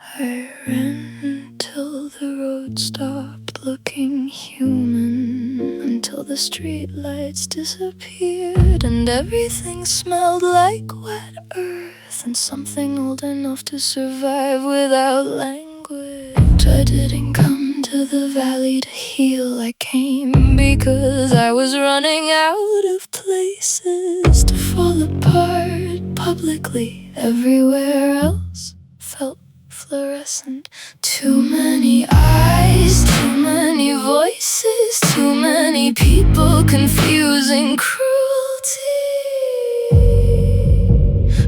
I ran till the road stopped looking human, until the street lights disappeared and everything smelled like wet earth and something old enough to survive without language. I didn't come to the valley to heal, I came because I was running out of places to fall apart publicly. Everywhere else felt fluorescent. Too many eyes, too many voices, too many people confusing cruelty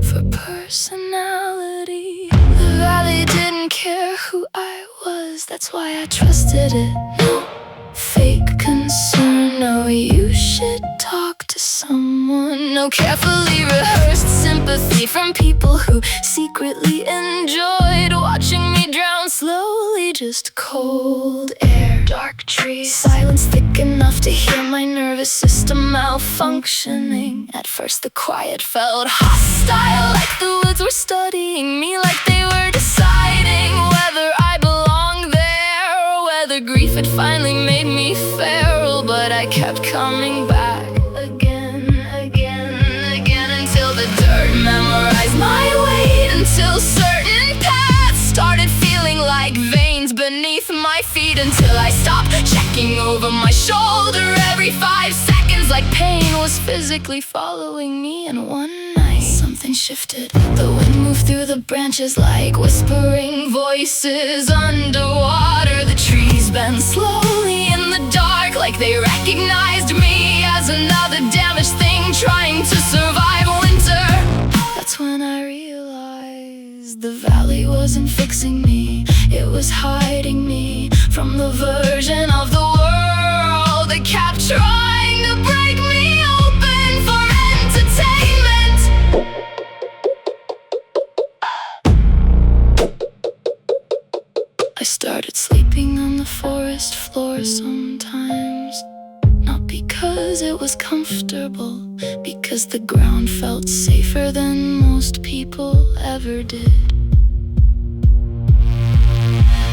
for personality. The valley didn't care who I was, that's why I trusted it. No fake concern, no you should talk to someone. No carefully rehearsed sympathy from people who secretly enjoyed watching me drown slowly. Just cold air, dark trees, silence thick enough to hear my nervous system malfunctioning. At first the quiet felt hostile, like the woods were studying me, like they were deciding whether I belonged there or whether grief had finally made me feral. But I kept coming back again, until the dirt memorized my weight, until certain paths started feeling like veins beneath my feet, until I stopped checking over my shoulder every 5 seconds, like pain was physically following me. And one night something shifted, the wind moved through the branches like whispering voices underwater. The trees bent slowly in the dark, like they recognized me as another damaged thing trying to survive winter. That's when I realized the valley wasn't fixing me, it was hiding me from the version of the world that kept trying to break me open for entertainment. I started sleeping on the forest floor sometimes, not because it was comfortable, because the ground felt safer than most people ever did.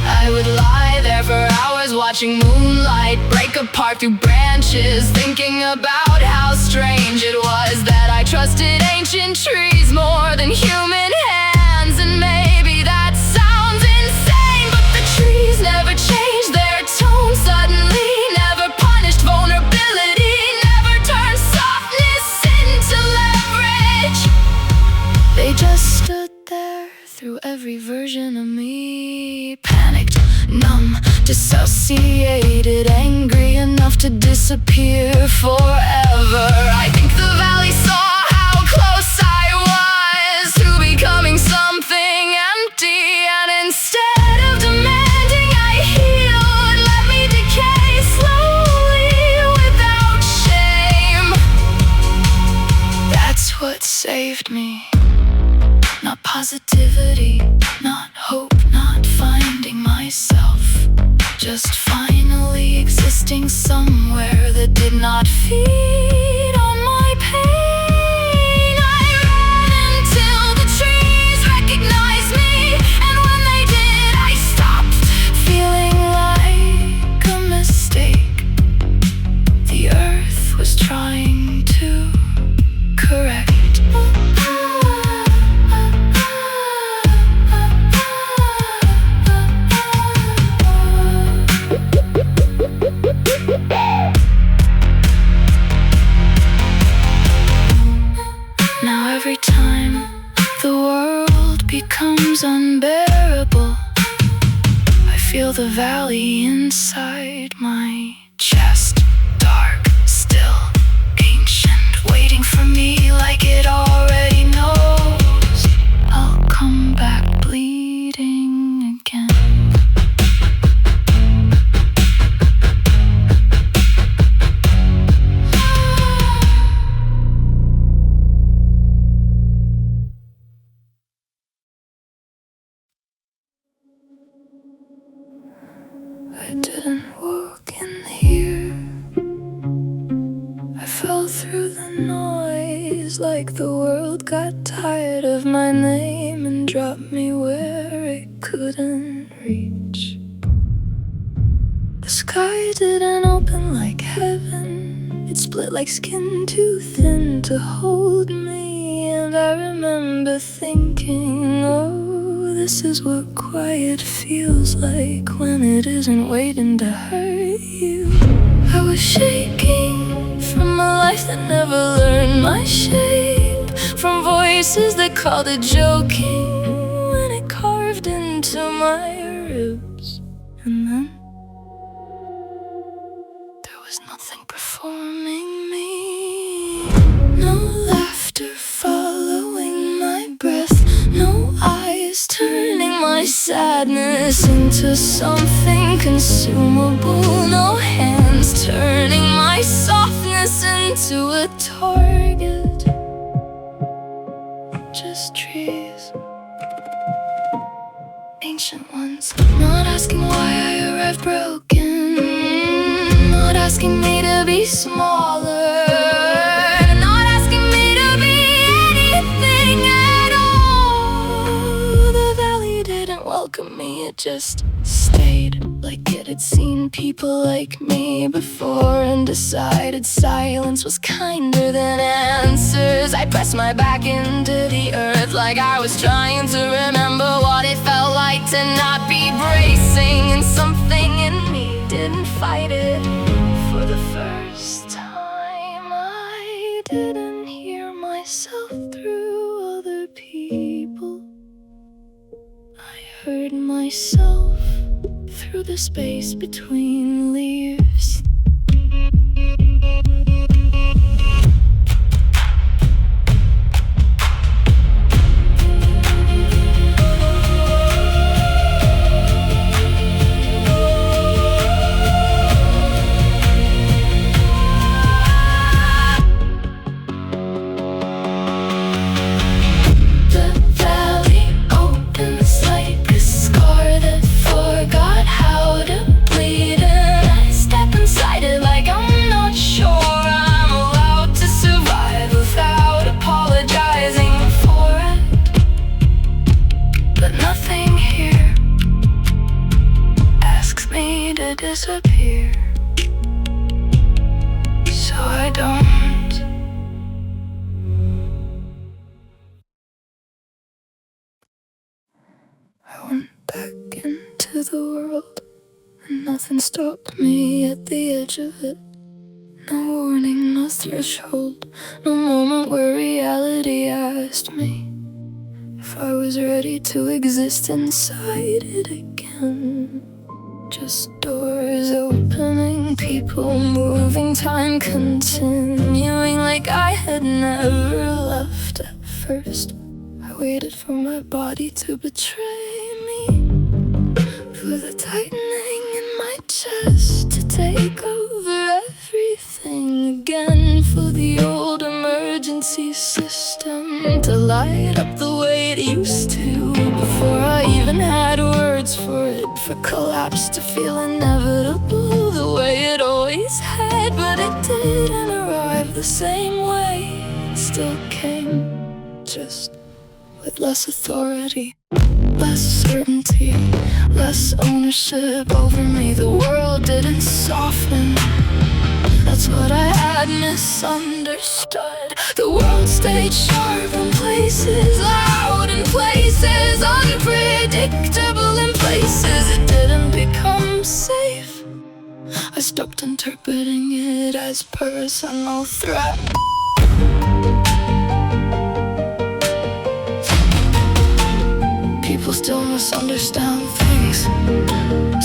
I would lie there for hours watching moonlight break apart through branches, thinking about how strange it was that I trusted ancient trees more than human hands. And maybe that sounds insane, but the trees never changed their tone suddenly, never punished vulnerability, never turned softness into leverage. They just stood there through every version of me, panicked, numb, dissociated, angry enough to disappear forever. I think the valley saw how close I was to becoming something empty, and instead of demanding I healed, let me decay slowly without shame. That's what saved me. Not positivity, not hope, not finding myself, just finally existing somewhere that did not feed on my pain. I ran until the trees recognized me, and when they did, I stopped feeling like a mistake the earth was trying to correct. Now every time the world becomes unbearable, I feel the valley inside my chest, dark, still, ancient, waiting for me like it already knows I'll come back bleeding again. I didn't walk in here, I fell through the noise like the world got tired of my name and dropped me where it couldn't reach. The sky didn't open like heaven, it split like skin too thin to hold me. And I remember thinking, oh, this is what quiet feels like when it isn't waiting to hurt you. I was shaking from a life that never learned my shape, from voices that called it joking when it carved into my ribs. And then there was nothing performing me. No laughter following my breath, no eyes turning my sadness into something consumable, no hands turning my softness into a target. Just trees, ancient ones, not asking why I arrived broken, not asking me to be smaller, not asking me to be anything at all. The valley didn't welcome me, it just stayed, like it had seen people like me before and decided silence was kinder than answers. I pressed my back into the earth like I was trying to remember what it felt like to not be bracing, and something in me didn't fight it. For the first time I didn't hear myself through other people, I heard myself through the space between leaves. Disappear, so I don't. I went back into the world, and nothing stopped me at the edge of it. No warning, no threshold, no moment where reality asked me if I was ready to exist inside it again. Just doors opening, people moving, time continuing like I had never left at first. I waited for my body to betray me, for the tightening in my chest to take over everything again, for the old emergency system to light up the way it used to before I even had words for it, for collapse to feel inevitable the way it always had. But it didn't arrive the same way, it still came, just with less authority, less certainty, less ownership over me. The world didn't soften, that's what I had misunderstood. The world stayed sharp in places, loud in places, unpredictable in places. It didn't become safe, I stopped interpreting it as personal threat. People still misunderstand things,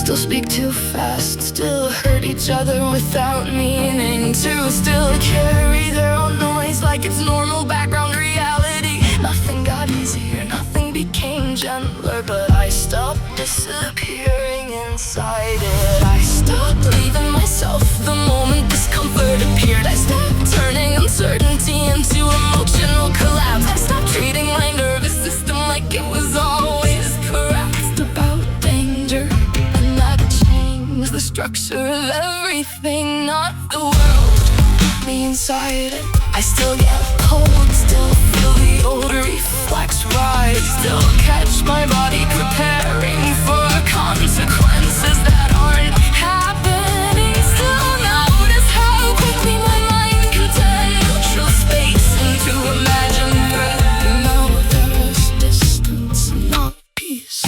still speak too fast, still hurt each other without meaning to, still carry their own noise like it's normal background reality. Nothing got easier, nothing became gentler, but I stopped disappearing inside it. I stopped leaving myself the moment discomfort appeared. I stopped turning uncertainty into emotional collapse. I stopped treating my nervous system like it was always correct. About danger, and that changed the structure of everything, not the world, me inside it. I still get cold. Still feel the old reflex rise. Still catch my body preparing for consequences that aren't happening. Still notice how quickly my mind can turn neutral space into imagined threat. Now there's distance, not peace.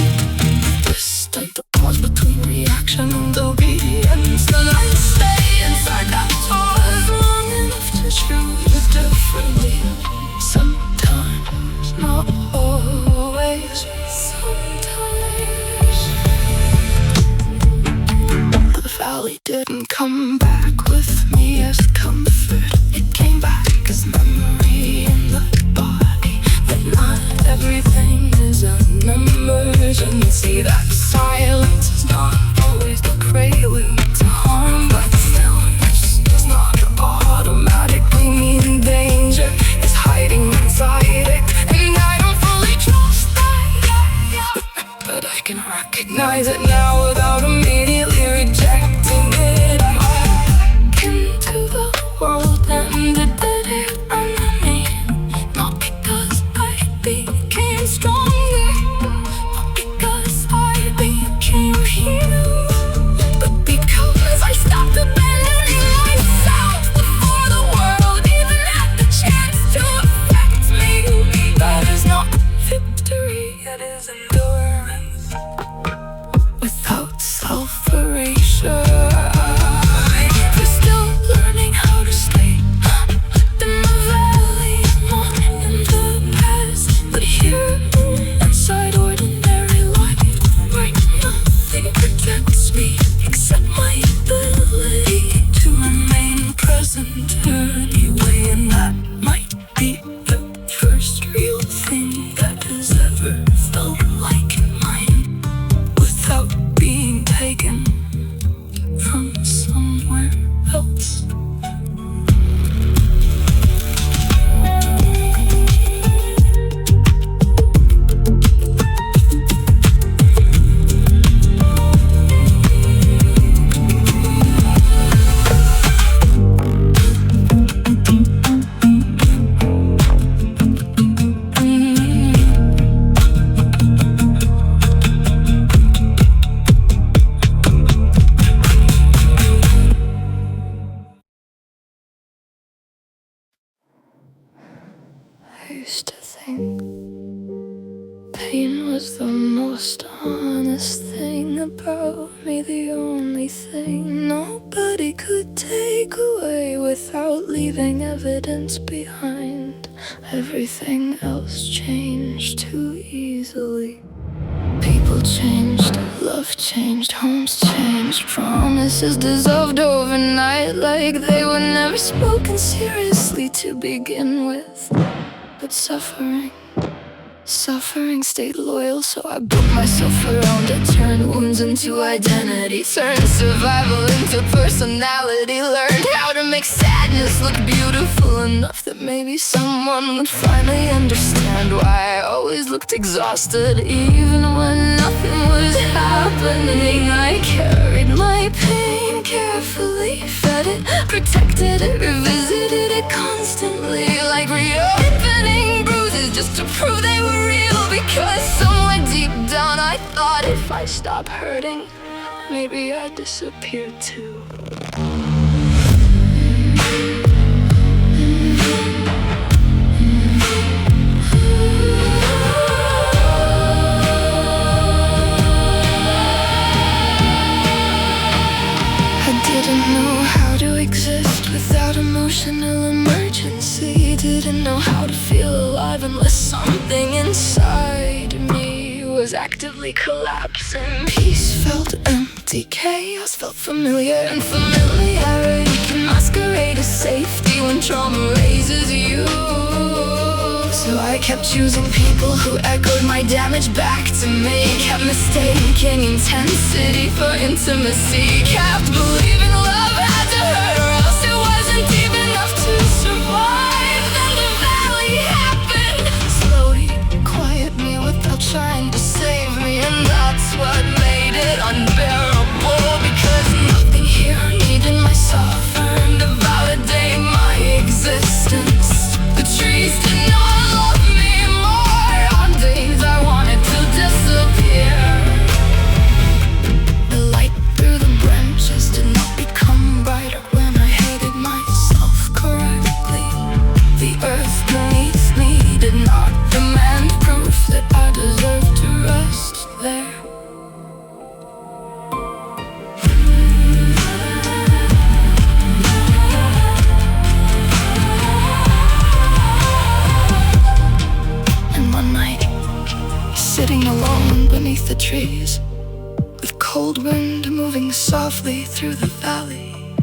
Distant, the pause between reaction and obedience. Then I stay inside that pause long enough to choose differently. Sometimes, not always. Sometimes the valley didn't come back with me as comfort. It came back as memory in the body. That not everything is an emergency. That silence is not always the prelude to harm, but stillness does not automatically mean danger. It's hiding inside it, and I don't fully trust that. But I can recognize it now without immediately rejecting it. I walk into the world and it did it under me. Not because I became stronger, not because I became healed, but because I stopped abandoning myself before the world even had the chance to affect me. That is not victory, it is endurance without self-erasure. We're still learning how to stay in the valley, not in the past, but here inside ordinary life, where nothing protects me except my ability to remain present anyway. And that might be the first real thing that has ever felt like mine, without being taken from somewhere else. I used to think pain was the most honest thing about me, the only thing nobody could take away without leaving evidence behind. Everything else changed too easily. People changed, love changed, homes changed, promises dissolved overnight like they were never spoken seriously to begin with. But suffering stayed loyal, so I built myself around it. Turned wounds into identity, turned survival into personality. Learned how to make sadness look beautiful enough that maybe someone would finally understand why I always looked exhausted, even when nothing was happening. I carried my pain carefully, fed it, protected it, revisited it constantly, like reopening bruises just to prove they were real. Because somewhere deep down I thought if I stopped hurting, maybe I'd disappear too. I didn't know how to exist without emotional emergency. Didn't know how to feel alive unless something inside me was actively collapsing. Peace felt empty, chaos felt familiar, and familiarity can masquerade as safety when trauma raises you. So I kept choosing people who echoed my damage back to me. Kept mistaking intensity for intimacy. Kept believing love had to hurt or else it wasn't deep enough to survive. Then the valley happened, slowly quiet me without trying to save me. And that's what made it unbearable, because nothing here needed my suffering to validate my existence. The trees did not alone beneath the trees, with cold wind moving softly through the valley.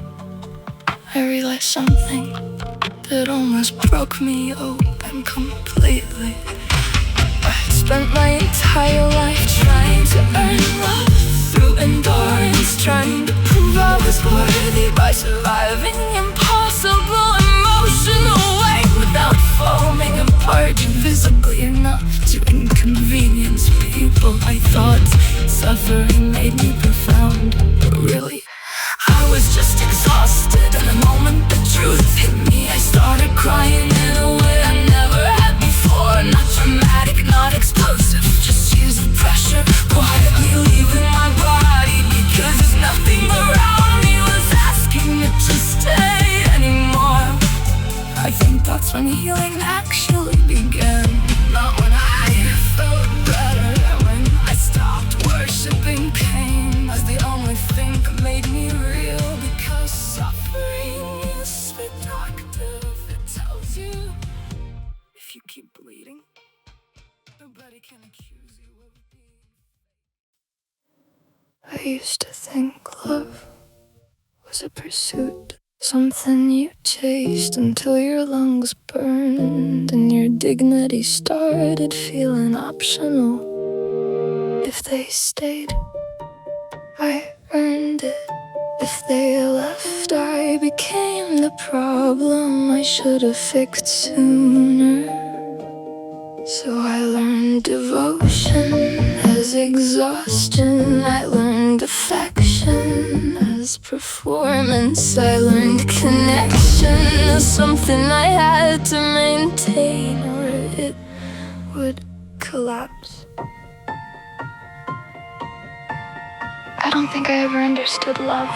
I realized something that almost broke me open completely. I had spent my entire life trying to earn love through endurance, trying to prove I was worthy by surviving impossible emotional weight without foaming apart visibly enough to inconvenience people. I thought suffering made me profound, but really I was just exhausted. And the moment the truth hit me, I started crying in a way I never had before. Not dramatic, not explosive, just tears of pressure quietly leaving my body, because nothing around me was asking it to stay anymore. I think that's when healing actually began. Not when I felt better, when I stopped worshipping pain as the only thing that made me real. Because suffering is seductive. It tells you if you keep bleeding, nobody can accuse you of being. I used to think love was a pursuit, something you chased until your lungs burned and your dignity started feeling optional. If they stayed, I earned it. If they left, I became the problem I should have fixed sooner. So I learned devotion as exhaustion. I learned affection as performance. I learned connection as something I had to maintain, or it would collapse. I don't think I ever understood love.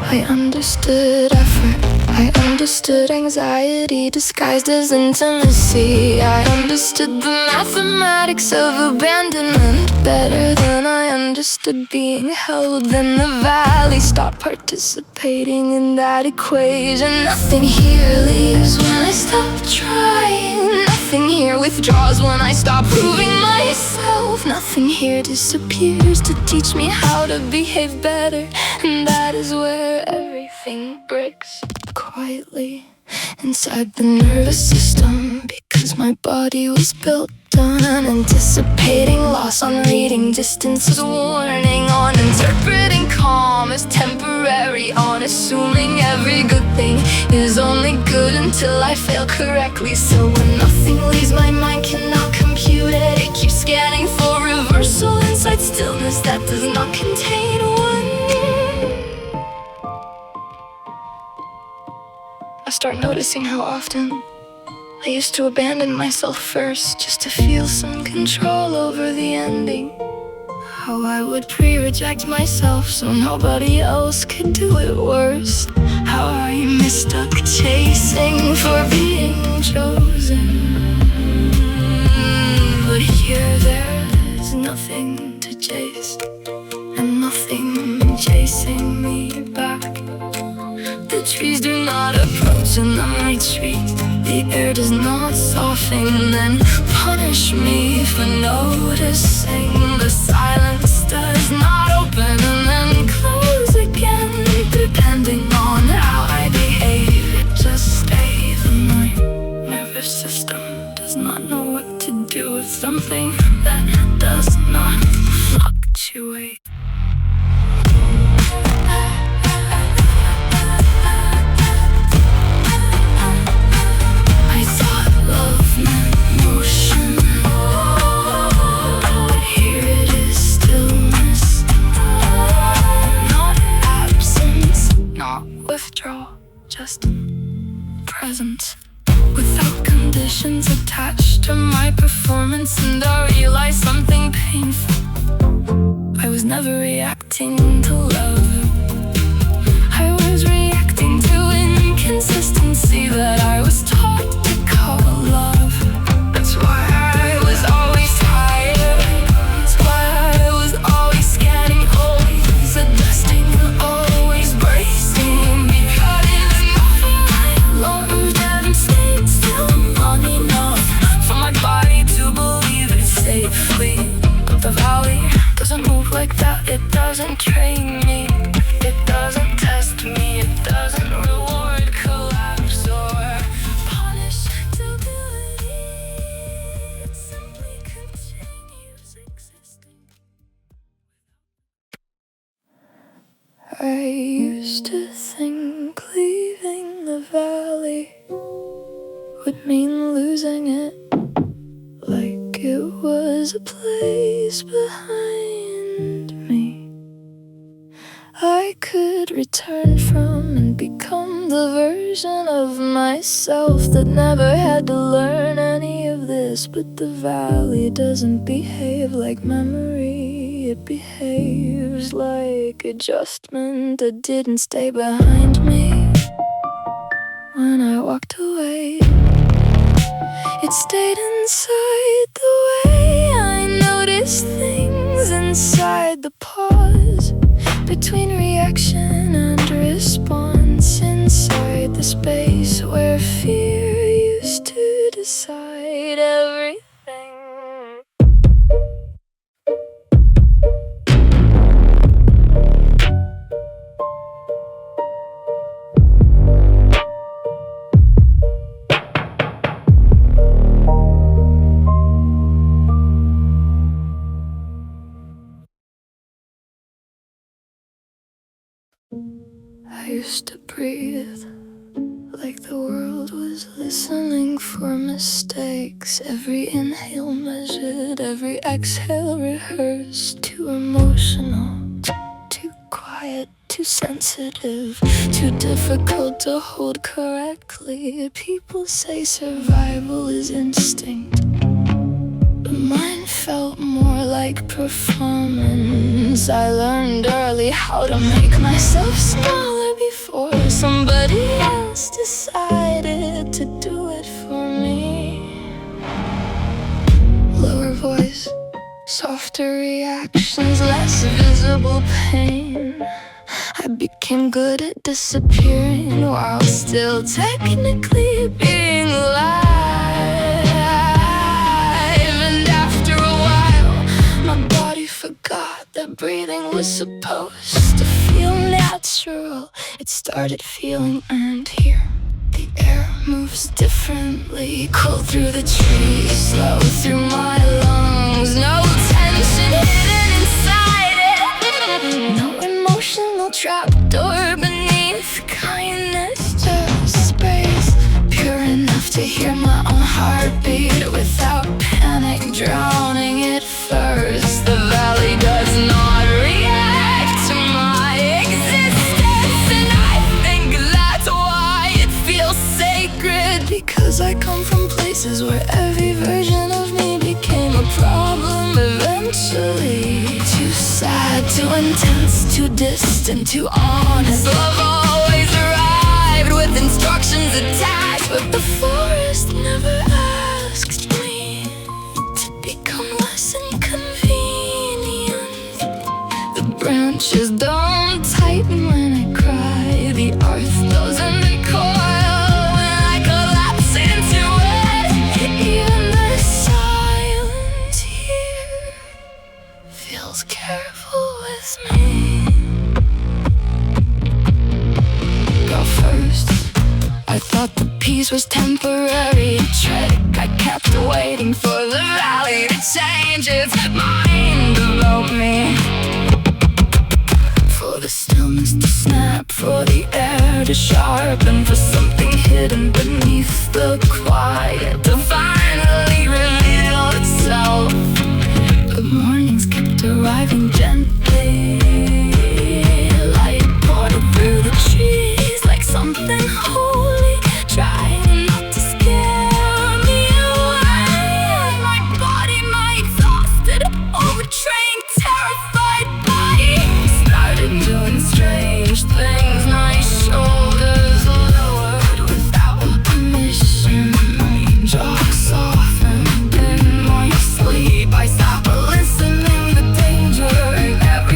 I understood effort. I understood anxiety disguised as intimacy. I understood the mathematics of abandonment better than I understood being held. Then the valley stopped participating in that equation. Nothing here leaves when I stop trying. Nothing here withdraws when I stop proving myself. Nothing here disappears to teach me how to behave better. And that is where everything breaks quietly inside the nervous system, because my body was built on anticipating loss, on reading distance as warning, on interpreting calm as temporary, on assuming every good thing is only good until I fail correctly. So when nothing leaves my mind, cannot compute it. It keeps scanning for reversal inside stillness that does not contain one. I start noticing how often I used to abandon myself first just to feel some control over the ending. How I would pre-reject myself so nobody else could do it worse. How I mistook chasing for being chosen. But here there's nothing to chase, and nothing chasing me back. The trees do not approach and I retreat. The air does not soften and punish me for noticing. The silence does not open and then close again, depending on how I behave. It just stays, and my nervous system does not know what to do with something that does not fluctuate. Withdraw, just presence, without conditions attached to my performance. And I realized something painful. I was never reacting to love. I was reacting to inconsistency that I was taught to call love. That's why I was always tired. That's why I was always scanning, always adjusting, always bracing. Long enough for my body to believe it's safely. The valley doesn't move like that. It doesn't train me. It doesn't test me. It doesn't reward collapse or punish stability. It simply continues existing. I used to think leaving the valley would mean losing it, like it was a place behind me I could return from and become the version of myself that never had to learn any of this. But the valley doesn't behave like memory. It behaves like adjustment that didn't stay behind me when I walked away. It stayed inside the way I noticed things, inside the pause between reaction and response, inside the space where fear used to decide everything. I used to breathe like the world was listening for mistakes. Every inhale measured, every exhale rehearsed. Too emotional, too quiet, too sensitive, too difficult to hold correctly. People say survival is instinct, but mine felt more like performance. I learned early how to make myself smaller before somebody else decided to do it for me. Lower voice, softer reactions, less visible pain. I became good at disappearing while still technically being alive. Forgot that breathing was supposed to feel natural. It started feeling earned here. The air moves differently, cool through the trees, slow through my lungs. No tension hidden inside it, no emotional trapdoor beneath kindness. Just space pure enough to hear my own heartbeat without panic drowning it first. The valley does not react to my existence, and I think that's why it feels sacred. Because I come from places where every version of me became a problem eventually. Too sad, too intense, too distant, too honest. Love always arrived with instructions attached, but the forest never asked me to become less inconvenient. The branches don't tighten when I cry. The earth doesn't recoil when I collapse into it. Even the silence here feels careful with me. Go first. I thought the peace was temporary, a trick. I kept waiting for the valley to change its mind about me. For the stillness to snap, for the air to sharpen, for something hidden beneath the quiet to finally reveal itself. The mornings kept arriving gently. Light poured through the trees like something holy, trying not to scare me away. My body, my exhausted, overtrained, terrified body started doing strange things. My shoulders lowered without permission. My jaw softened in my sleep. I stopped listening. The danger never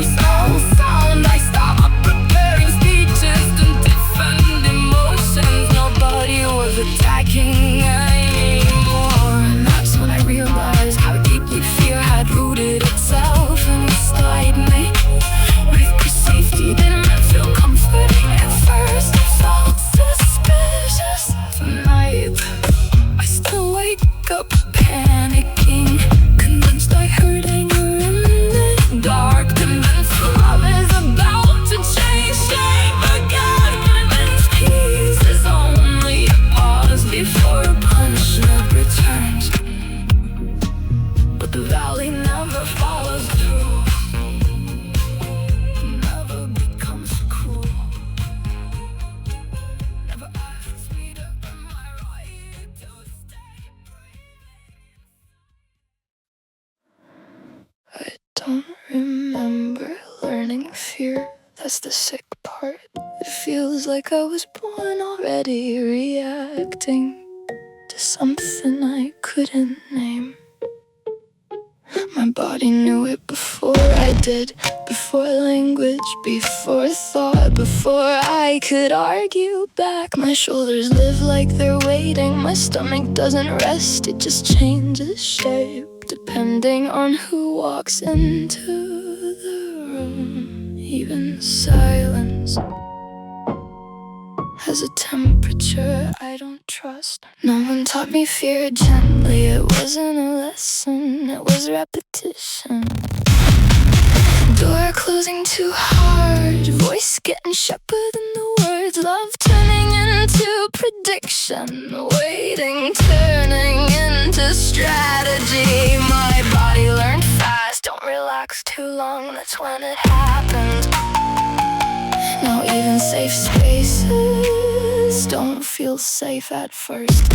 don't remember learning fear. That's the sick part. It feels like I was born already reacting to something I couldn't name. My body knew it before I did, before language, before thought, before I could argue back. My shoulders live like they're waiting. My stomach doesn't rest, it just changes shape depending on who walks into the room. Even silence has a temperature I don't trust. No one taught me fear gently. It wasn't a lesson, it was repetition. Door closing too hard, voice getting sharper than the words. Love turning into prediction, waiting turning into strategy. My body learned fast, don't relax too long, that's when it happens. Now even safe spaces don't feel safe at first.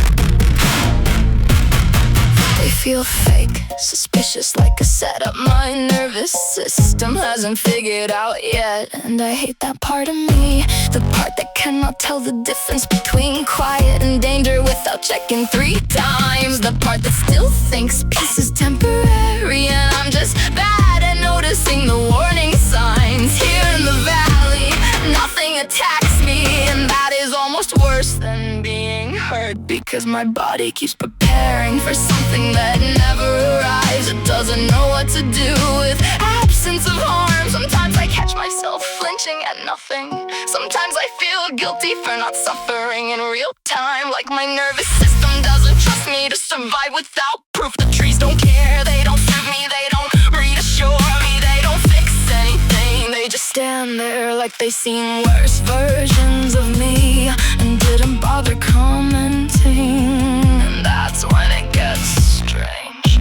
They feel fake, suspicious, like a setup my nervous system hasn't figured out yet. And I hate that part of me, the part that cannot tell the difference between quiet and danger without checking 3 times. The part that still thinks peace is temporary, and I'm just bad at noticing the warning signs. Here in the valley, nothing attacks me, and that is almost worse than being hurt, because my body keeps preparing for something that never arrives. It doesn't know what to do with absence of harm. Sometimes I catch myself flinching at nothing. Sometimes I feel guilty for not suffering in real time, like my nervous system doesn't trust me to survive without proof. The trees don't care, they don't suit me, they don't reassure me, they don't fix anything. They just stand there like they've seen worse versions of me and didn't bother commenting. And that's when it gets strange,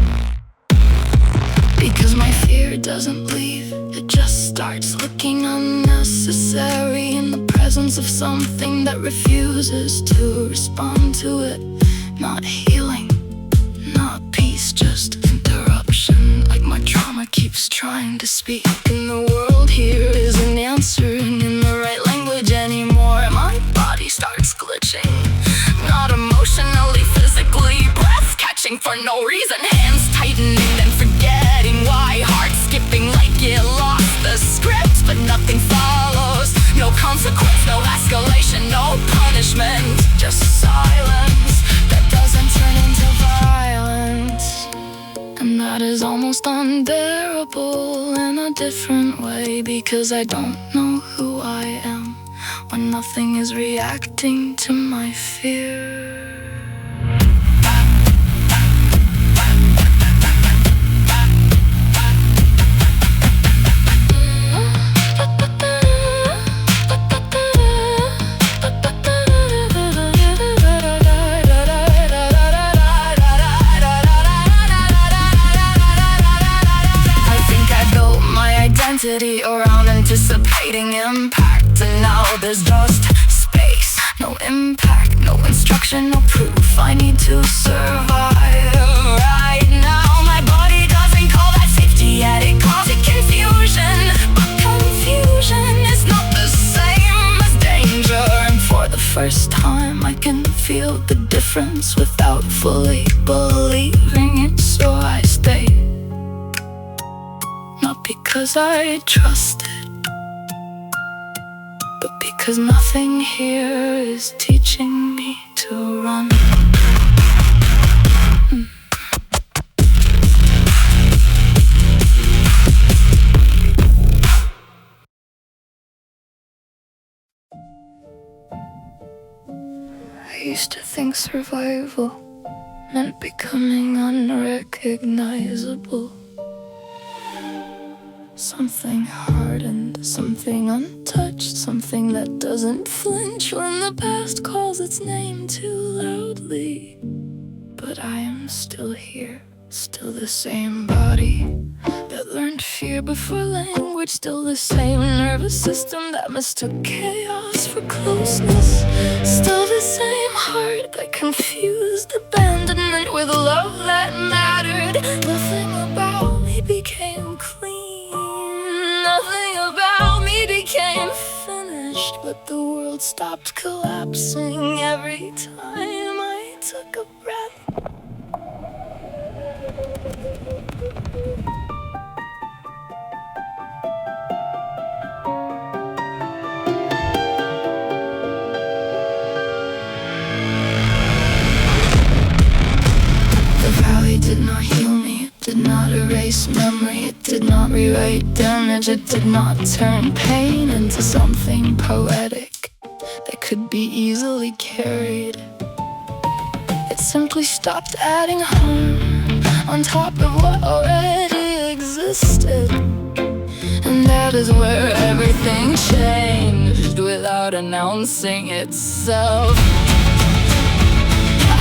because my fear doesn't leave, it just starts looking unnecessary in the presence of something that refuses to respond to it. Not healing, not peace, just interruption. Like my trauma keeps trying to speak, and the world here isn't answering in the right language anymore. My body starts glitching, not emotionally, physically. Breath catching for no reason, hands tightening, then forgetting why. Heart skipping like it lost the script, but nothing follows. No consequence, no escalation, no punishment, just silence that doesn't turn into violence. And that is almost unbearable in a different way, because I don't know who I am when nothing is reacting to my fear. Around anticipating impact, and now there's just space. No impact, no instruction, no proof. I need to survive right now. My body doesn't call that safety yet, it calls it confusion. But confusion is not the same as danger, and for the first time I can feel the difference without fully believing it. So I stay, not because I trust it, but because nothing here is teaching me to run. I used to think survival meant becoming unrecognizable. Something hardened, something untouched, something that doesn't flinch when the past calls its name too loudly. But I am still here, still the same body that learned fear before language, still the same nervous system that mistook chaos for closeness, still the same heart that confused abandonment with love that mattered. Nothing about me became clean. I'm finished, but the world stopped collapsing every time I took a breath. The valley did not heal me, it did not erase memory, it did not rewrite damage, it did not turn pain into something poetic that could be easily carried. It simply stopped adding harm on top of what already existed. And that is where everything changed without announcing itself.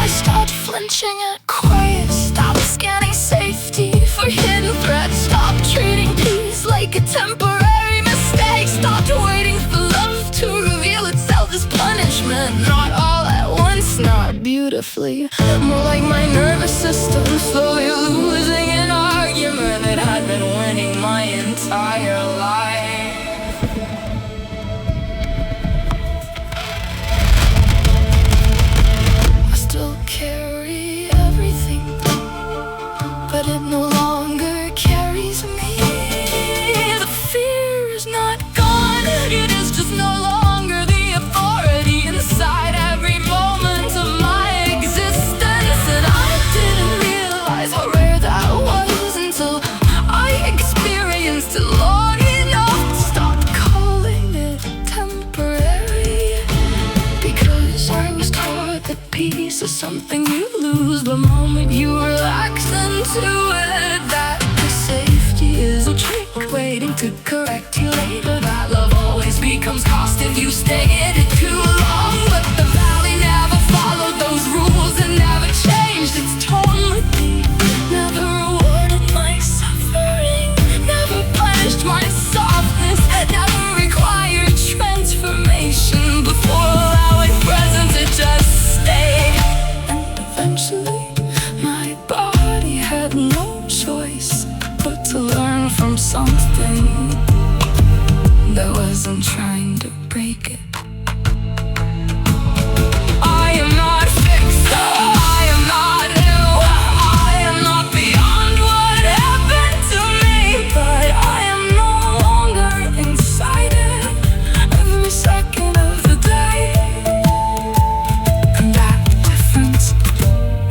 I stopped flinching at quiet, stopped scanning safety for hidden threats, stopped treating peace like a temporary mistake, stopped waiting for love to reveal itself as punishment. Not all at once, not beautifully, more like my nervous system slowly losing an argument that had been winning my entire life. I still carry everything, but it no longer carries me. The fear is not gone, it is just no longer the authority inside every moment of my existence. And I didn't realize how rare that was until I experienced it long enough to stop calling it temporary. Because I was taught that peace is something you lose the moment you relax into it, that the safety is a trick waiting to correct you later, that love always becomes cost if you stay in it too long. But the valley never followed those rules and never changed its tone with me, never rewarded my suffering, never punished my softness, never required transformation before allowing presence to just stay. And eventually my body had no choice but to learn from something that wasn't trying to break it. I am not fixed, I am not new, I am not beyond what happened to me, but I am no longer inside it every second of the day. And that difference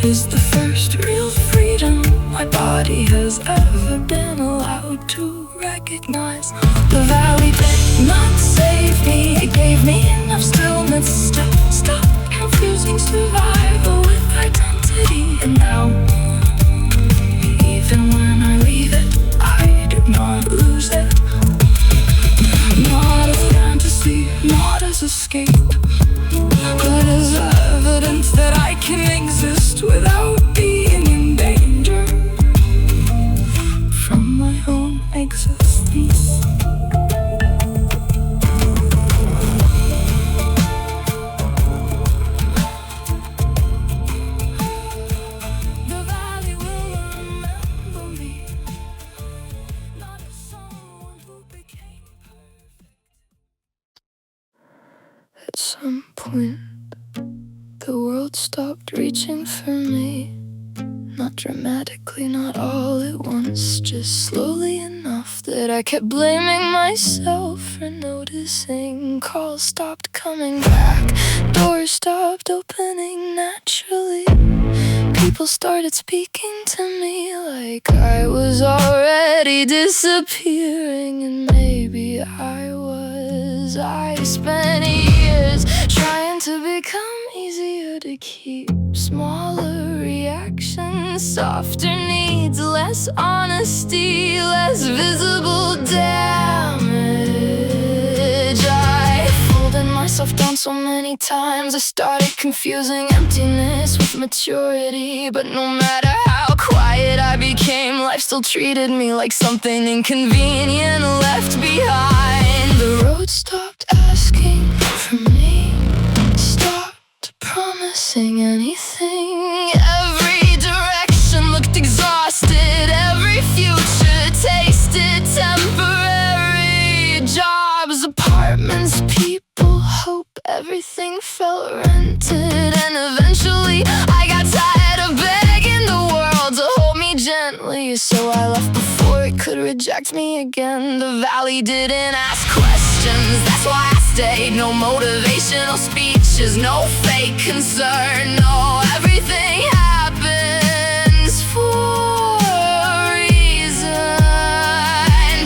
is the first real freedom my body has ever been allowed to recognize. The valley did not save me, it gave me enough stillness to stop confusing survival with identity. And now, even when I leave it, I do not lose it. Not as fantasy, not as escape, but as evidence that I can exist without being in danger from my own existence. The valley will remember me, not as someone who became perfect. At some point, the world stopped reaching for me. Not dramatically, not all at once, just slowly enough that I kept blaming myself for noticing. Calls stopped coming back, doors stopped opening naturally. People started speaking to me like I was already disappearing, and maybe I was. I spent years trying to become easier to keep, smaller reactions, softer needs, less honesty, less visible damage. I folded myself down so many times, I started confusing emptiness with maturity. But no matter how quiet I became, life still treated me like something inconvenient left behind. The road stopped asking for me, stopped promising anything. Every direction looked exhausted, every future tasted temporary. Jobs, apartments, everything felt rented. And eventually I got tired of begging the world to hold me gently, so I left before it could reject me again. The valley didn't ask questions, that's why I stayed. No motivational speeches, no fake concern. No, everything happens for a reason.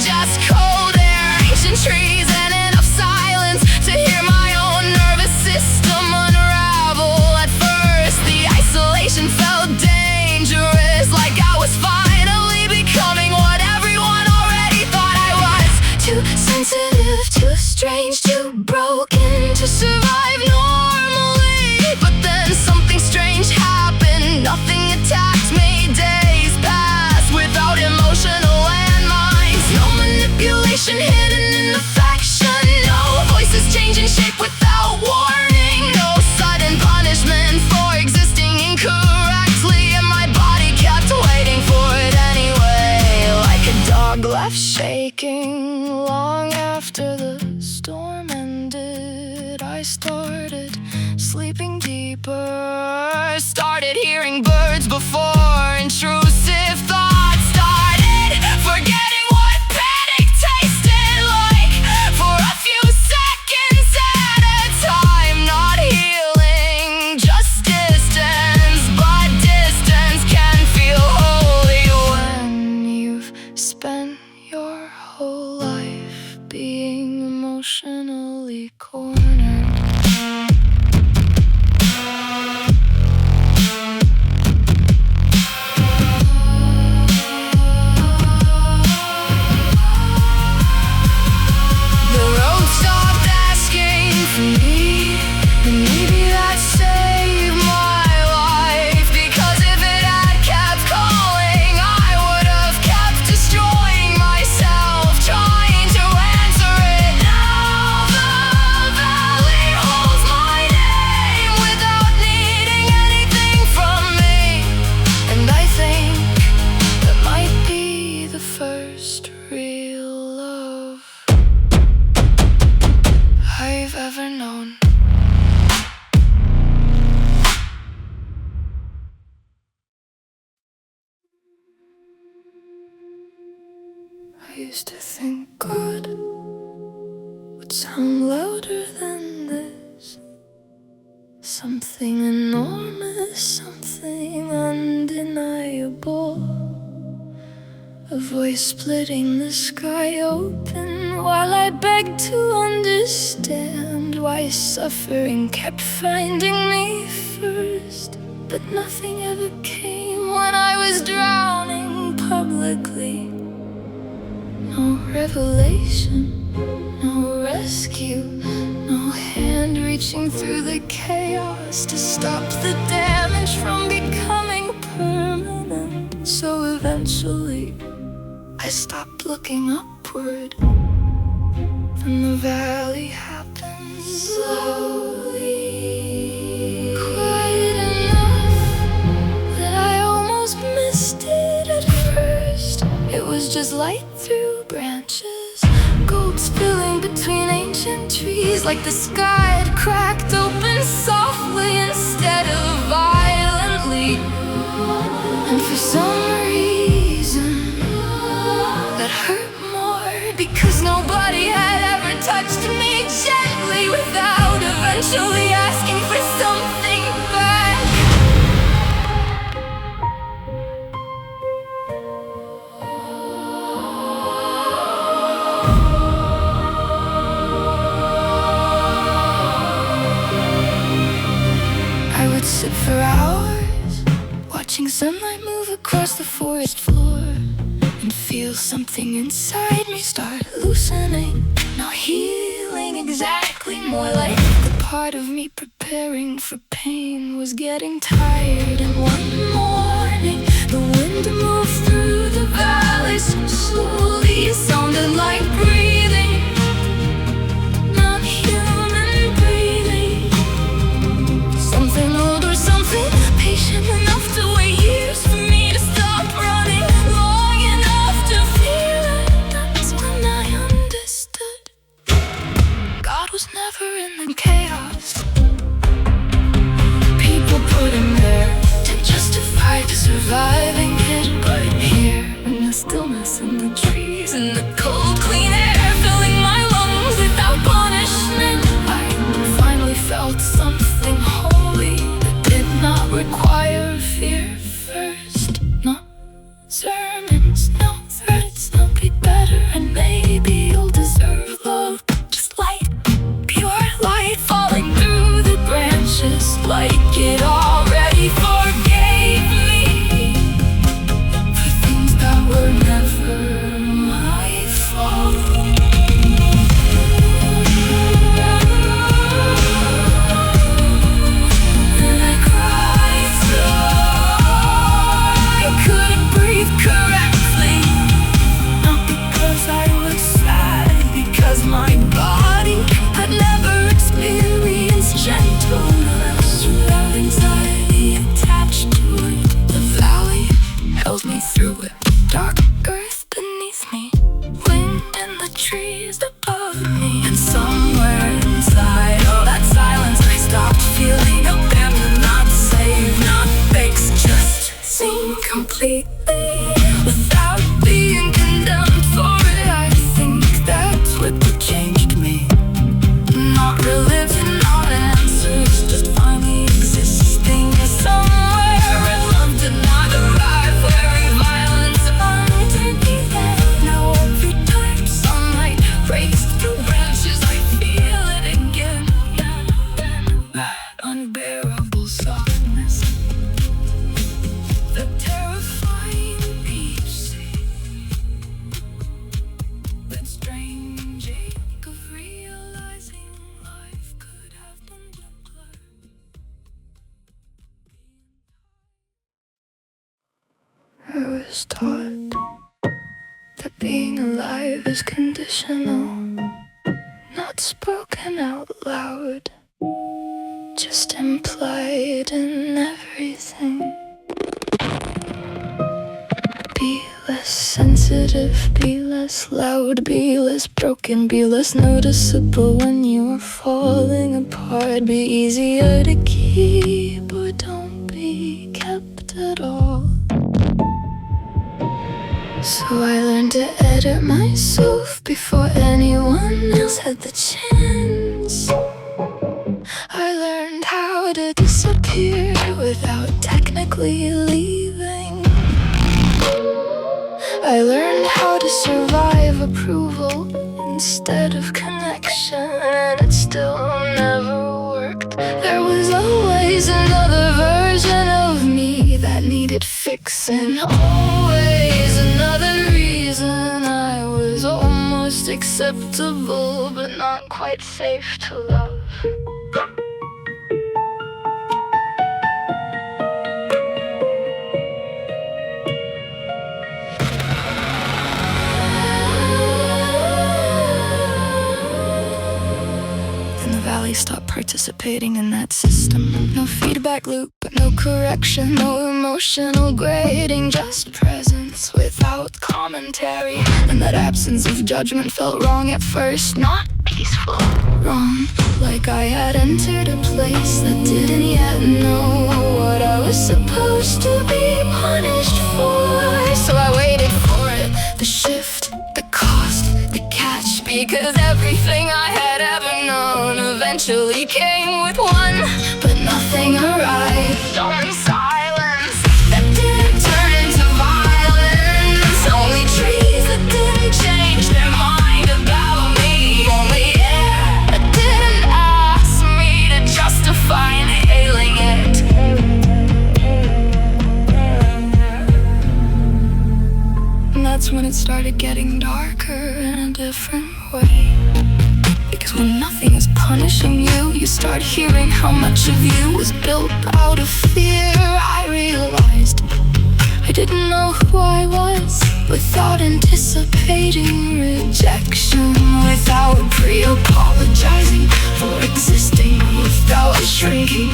Just cold air, ancient trees, and enough silence to hear my own nervous system unravel. At first the isolation felt dangerous, like I was finally becoming what everyone already thought I was. Too sensitive, too strange, too broken to survive normally. But then something strange happened. Nothing attacked me. Days passed without emotional landmines. No manipulation hidden in affection. No voices changing shape without warning. No sudden punishment for existing incorrectly. And my body kept waiting for it anyway, like a dog left shaking long after the storm ended. I started sleeping deeper, started hearing birds before intrusive thoughts started forgetting what panic tasted like for a few seconds at a time. Not healing, just distance, but distance can feel holy when you've spent your whole life being emotionally cornered. Ever known. I used to think God would sound louder than this. Something enormous, something undeniable. A voice splitting the sky open while I begged to understand why suffering kept finding me first. But nothing ever came when I was drowning publicly. No revelation, no rescue, no hand reaching through the chaos to stop the damage from becoming permanent. So eventually I stopped looking upward, and the valley happened slowly. Quiet enough that I almost missed it at first. It was just light through branches, gold spilling between ancient trees, like the sky had cracked open softly instead of violently. And for some reason that hurt more, because nobody had ever touched me gently without eventually asking for something back. I would sit for hours, watching sunlight move across the forest floor, and feel something inside me start loosening. Not healing exactly, more like the part of me preparing for pain was getting tired. And one morning the wind moved through the valley so slowly, it sounded like breathing, not human breathing. Something old or something patient enough to wait years for me to stop running, long enough to feel it. That's when I understood God was never in the chaos. the trees above me. And somewhere inside all that silence, I stopped feeling abandoned, not safe, not fixed, just seen completely without being condemned for it. I think that's what changed me. Not religion, not answers, just finally existing somewhere where love did not arrive, where violence underneath the air. Now every time sunlight breaks through branches, I feel it again. That unbearable softness, the terrifying peace, that strange ache of realizing life could have been gentler. I was taught that being alive is conditional, not spoken out loud, just implied in everything. Be less sensitive, be less loud, be less broken, be less noticeable when you are falling apart. Be easier to keep or don't be kept at all. So I learned to edit myself before anyone else had the chance. I learned how to disappear without technically leaving. I learned how to survive approval instead of connection, and it still never worked. There was always another version of me that needed fixing. Always another reason I was almost acceptable, but not quite safe to love. Valley stopped participating in that system. No feedback loop, but no correction, no emotional grading, just presence without commentary. And that absence of judgment felt wrong at first, not peaceful. Wrong, like I had entered a place that didn't yet know what I was supposed to be punished for. So I waited for it, the shift, the cost, the catch, because everything I had ever known eventually came with one, but nothing arrived on silence that didn't turn into violence. Only trees that didn't change their mind about me. Only air that didn't ask me to justify inhaling it. And that's when it started getting darker in a different way. Because when nothing is punishing you, you start hearing how much of you was built out of fear. I realized I didn't know who I was without anticipating rejection, without pre-apologizing for existing, without shrinking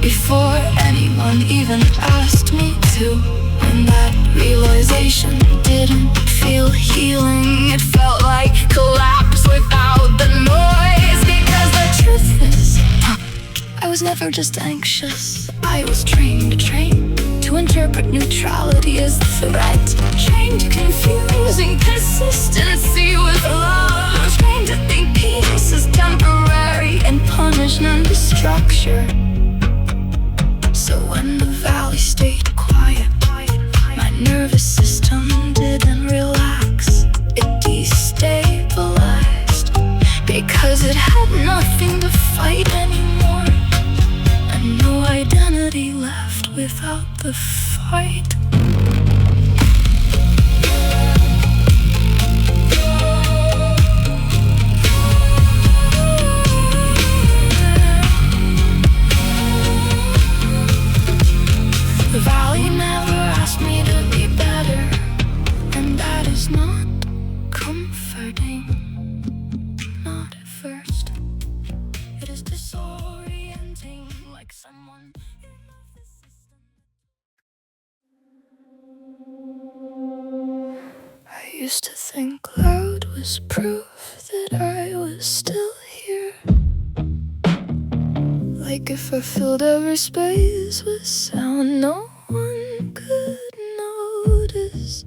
before anyone even asked me to. And that realization didn't feel healing, it felt like collapse without the noise. Because the truth is, I was never just anxious. I was trained to interpret neutrality as threat, trained to confuse inconsistency with love, trained to think peace is temporary and punishment is structure. So when the valley stayed quiet, my nervous system didn't relax, it destabilized, because it had nothing to fight anymore, and no identity left without the fight. The valley never asked me to be better, and that is not comforting. Not at first. It is disorienting, like someone in the system. was proof that I was still here. Like if I filled every space with sound, no one could notice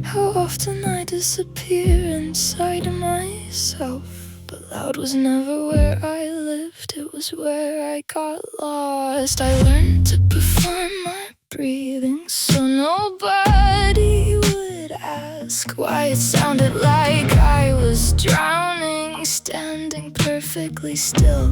how often I disappear inside myself. But loud was never where I lived, it was where I got lost. I learned to perform my breathing so nobody would ask why it sounded like I was drowning, standing perfectly still.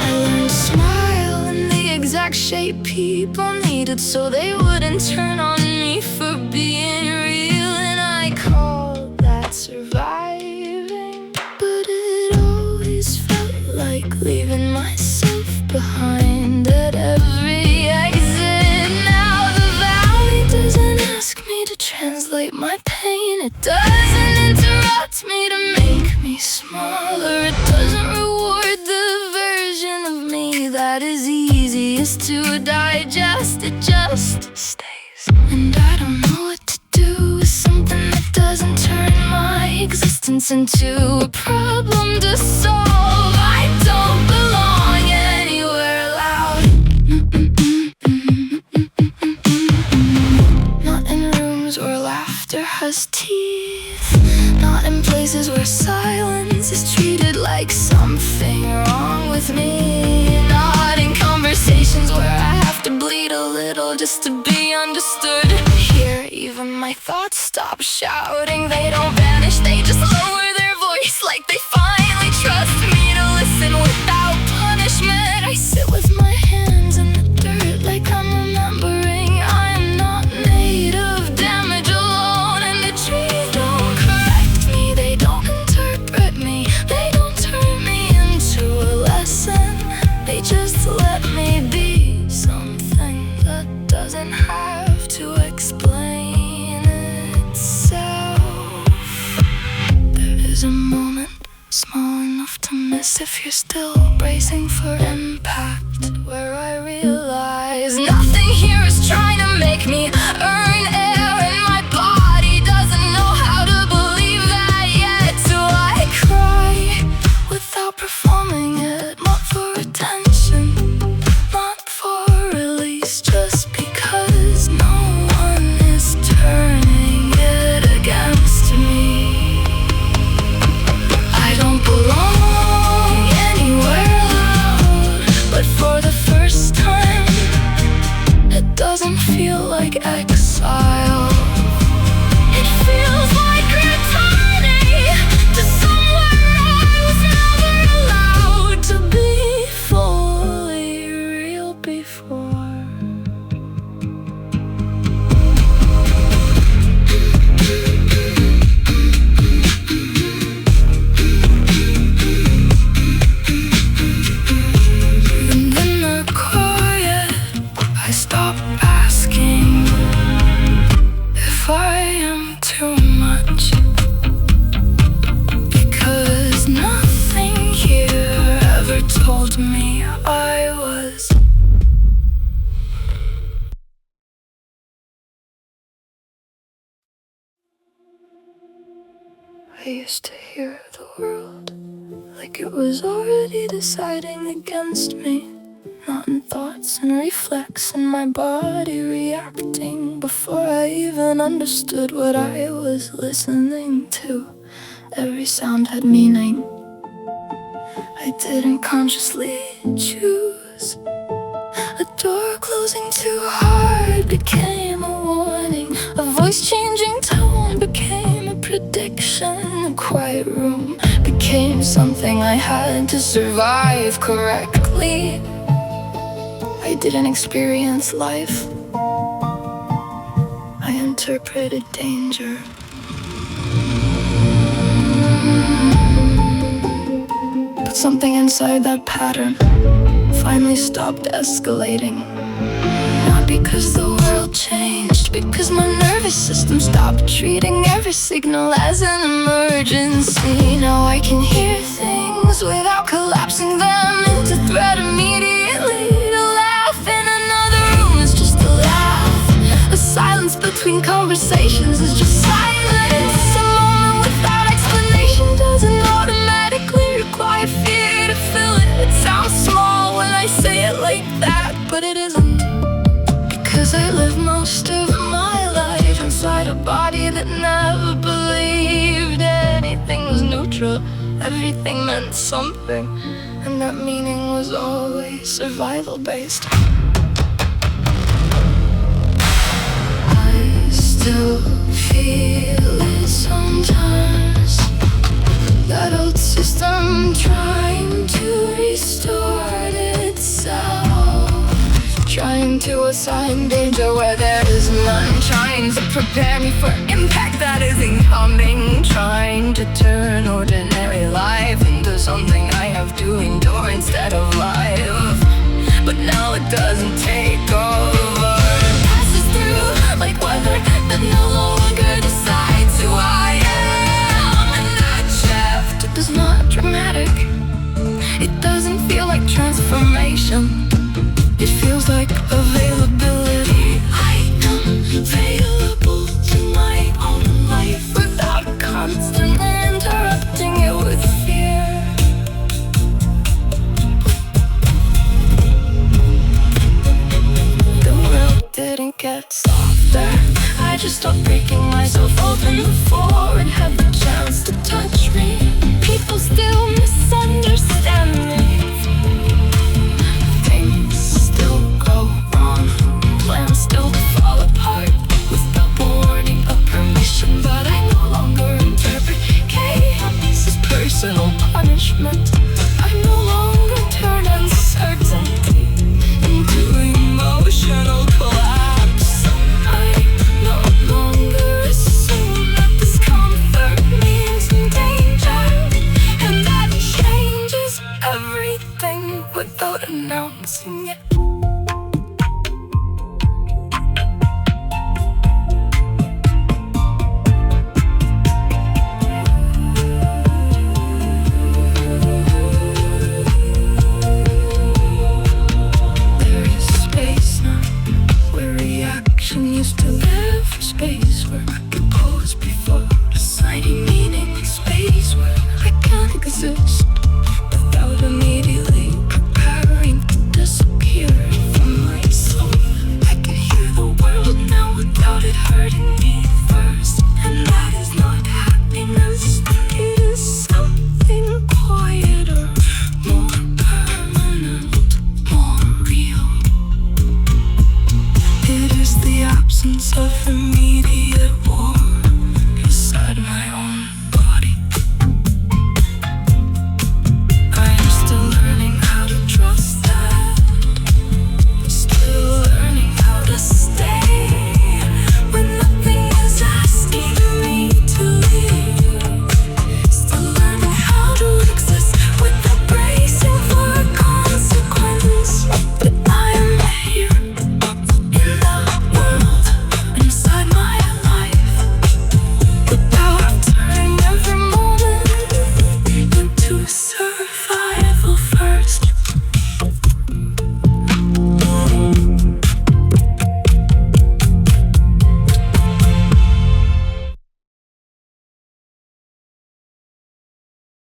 I learned to smile in the exact shape people needed so they wouldn't turn on me for being real. And I called that surviving, but it always felt like leaving myself behind at every exit. Now the valley doesn't ask me to translate my pain, it doesn't interrupt me to make me smaller, it doesn't reward the version of me that is easiest to digest, it just stays. And I don't know what to do with something that doesn't turn my existence into a problem to solve. I don't belong anywhere loud, not in rooms where laughter has teeth, not in places where silence is treated like something wrong with me, not in conversations where I have to bleed a little just to be understood. Here, even my thoughts stop shouting, they don't vanish, they just lower their voice like they finally trust me to listen without punishment. I sit with my hands in the dirt like I'm remembering I'm not made of damage alone. And the trees don't correct me, they don't interpret me, they don't turn me into a lesson, they just let me be something that doesn't have to explain itself. There is a moment small enough to miss if you're still bracing for impact, where I realize nothing here is trying to make me earn air, and my body doesn't know how to believe that yet. So I cry without performing it, not for attention, not for release, just because no one is turning it against me. I don't belong anywhere loud, but for the first time, it doesn't feel like exile. It feels like returning to somewhere I was never allowed to be fully real before. And in the quiet, I stop asking if I am too much, because nothing here ever told me I was. I used to hear the world like it was already deciding against me, not in thoughts and reflex in my body reacting before I even understood what I was listening to. Every sound had meaning I didn't consciously choose. A door closing too hard became a warning, a voice changing tone became a prediction, a quiet room became something I had to survive correctly. I didn't experience life, I interpreted danger. But something inside that pattern finally stopped escalating. Not because the world changed, because my nervous system stopped treating every signal as an emergency. Now I can hear things without collapsing them into threat immediately. To laugh in another room is just a laugh. A silence between conversations is just silence. like that, but it isn't. Because I live most of my life inside a body that never believed anything was neutral. Everything meant something, and that meaning was always survival based. I still feel it sometimes, that old system trying to restore itself, trying to assign danger where there is none, trying to prepare me for impact that isn't coming, trying to turn ordinary life into something I have to endure instead of life. But now it doesn't take over, it passes through like weather that no longer decides who I am. And that shift is not dramatic, it doesn't feel like transformation, it feels like availability. I am available to my own life without constantly interrupting it with fear. The world didn't get softer, I just stopped breaking myself open before it had the chance to touch me. People still misunderstand me, plans still to fall apart without warning or permission. But I no longer interpret chaos as personal punishment. I no longer turn uncertainty into emotional collapse. I no longer assume that discomfort means danger, and that changes everything without announcing it. Used to live in space where I could pause before deciding meaning, in space where I can't exist.